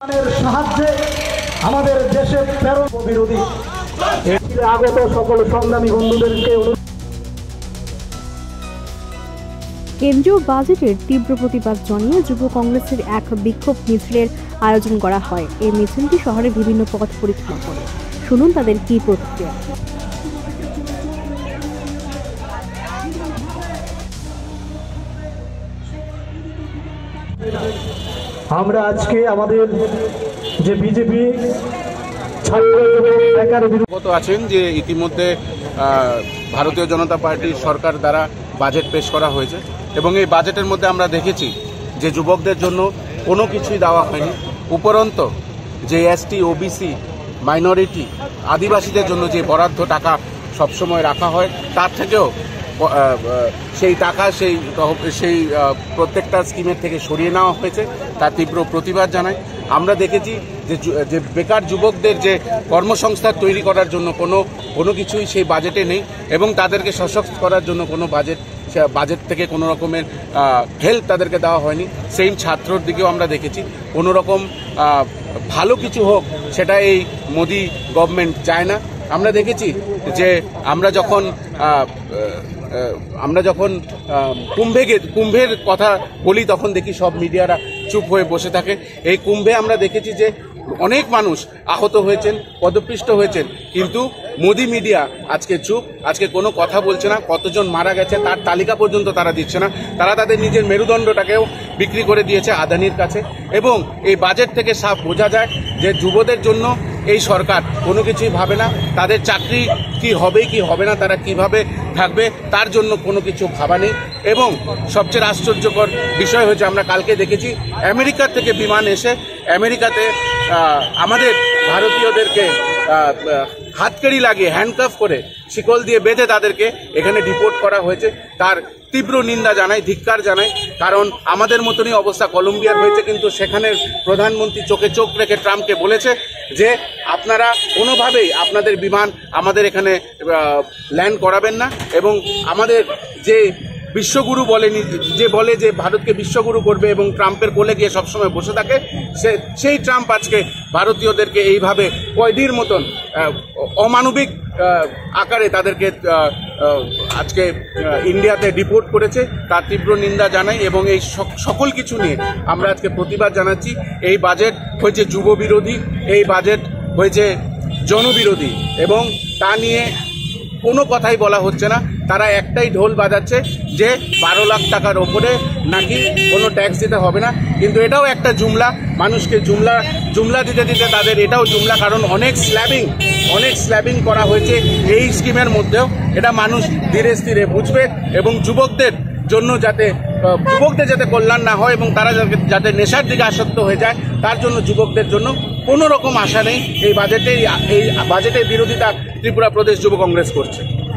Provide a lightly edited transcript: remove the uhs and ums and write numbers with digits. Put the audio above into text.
সাহায্যে আমাদের দেশের 13 বিরোধী আগত সকল সংগ্রামী বন্ধুদেরকে কেন্দ্রীয় বাজেটের তীব্র প্রতিবাদ জানিয়ে যুব কংগ্রেসের এক বিক্ষোভ মিছিলের আয়োজন করা হয়। এই মিছিলটি শহরের বিভিন্ন পথ পরিক্রমা করে। শুনুন তাদের কি প্রতিক্রিয়া। আমরা আজকে আমাদের যে বিজেপি অবগত আছেন যে ইতিমধ্যে ভারতীয় জনতা পার্টির সরকার দ্বারা বাজেট পেশ করা হয়েছে এবং এই বাজেটের মধ্যে আমরা দেখেছি যে যুবকদের জন্য কোনো কিছুই দেওয়া হয়নি। উপরন্ত যে এসটি, ওবিসি, মাইনরিটি, আদিবাসীদের জন্য যে বরাদ্দ টাকা সবসময় রাখা হয় তার থেকেও সেই টাকা সেই প্রত্যেকটা স্কিমের থেকে সরিয়ে নেওয়া হয়েছে। তার তীব্র প্রতিবাদ জানাই। আমরা দেখেছি যে বেকার যুবকদের যে কর্মসংস্থান তৈরি করার জন্য কোনো কিছুই সেই বাজেটে নেই এবং তাদেরকে সশক্ত করার জন্য কোনো বাজেট থেকে কোনো রকমের হেল্প তাদেরকে দেওয়া হয়নি। সেই ছাত্রর দিকেও আমরা দেখেছি কোনো রকম ভালো কিছু হোক সেটা এই মোদি গভর্নমেন্ট চায় না। আমরা দেখেছি যে আমরা যখন কুম্ভের কথা বলি তখন দেখি সব মিডিয়ারা চুপ হয়ে বসে থাকে। এই কুম্ভে আমরা দেখেছি যে অনেক মানুষ আহত হয়েছেন, পদপিষ্ট হয়েছেন, কিন্তু মোদি মিডিয়া আজকে চুপ, আজকে কোনো কথা বলছে না। কতজন মারা গেছে তার তালিকা পর্যন্ত তারা দিচ্ছে না। তারা তাদের নিজের মেরুদণ্ডটাকেও বিক্রি করে দিয়েছে আদানির কাছে। এবং এই বাজেট থেকে সাফ বোঝা যায় যে যুবদের জন্য এই সরকার কোনো কিছুই ভাবে না। তাদের চাকরি কি হবে কি হবে না, তারা কিভাবে থাকবে তার জন্য কোনো কিছু ভাবা নেই। এবং সবচেয়ে আশ্চর্যকর বিষয় হচ্ছে আমরা কালকে দেখেছি আমেরিকা থেকে বিমান এসে আমেরিকাতে আমাদের ভারতীয়দেরকে হাতকড়ি লাগিয়ে হ্যান্ডকাফ করে শিকল দিয়ে বেঁধে তাদেরকে এখানে ডিপোর্ট করা হয়েছে। তার তীব্র নিন্দা জানাই, ধিক্কার জানাই। কারণ আমাদের মতনই অবস্থা কলম্বিয়ার হয়েছে, কিন্তু সেখানের প্রধানমন্ত্রী চোখে চোখ রেখে ট্রাম্পকে বলেছে যে আপনারা কোনোভাবেই আপনাদের বিমান আমাদের এখানে ল্যান্ড করাবেন না। এবং আমাদের যে বিশ্বগুরু বলে যে ভারতকে বিশ্বগুরু করবে এবং ট্রাম্পের কোলে গিয়ে সবসময় বসে থাকে, সেই ট্রাম্প আজকে ভারতীয়দেরকে এইভাবে কয়েদির মতন অমানবিক আকারে তাদেরকে আজকে ইন্ডিয়াতে ডিপোর্ট করেছে। তার তীব্র নিন্দা জানাই এবং এই সকল কিছু নিয়ে আমরা আজকে প্রতিবাদ জানাচ্ছি। এই বাজেট হয়েছে যুব বিরোধী, এই বাজেট হয়েছে জনবিরোধী এবং তা নিয়ে কোনো কথাই বলা হচ্ছে না। তারা একটাই ঢোল বাজাচ্ছে যে 12 লাখ টাকার ওপরে নাকি কোনো ট্যাক্স দিতে হবে না। কিন্তু এটাও একটা জুমলা, মানুষকে জুমলা দিতে দিতে তাদের এটাও জুমলা। কারণ অনেক স্ল্যাবিং করা হয়েছে এই স্কিমের মধ্যেও। এটা মানুষ ধীরে ধীরে বুঝবে এবং যুবকদের যাতে কল্যাণ না হয় এবং তারা যাতে নেশার দিকে আসক্ত হয়ে যায় তার জন্য যুবকদের জন্য কোনো রকম আশা নেই। এই বাজেটের বিরোধিতা ত্রিপুরা প্রদেশ যুব কংগ্রেস করছে।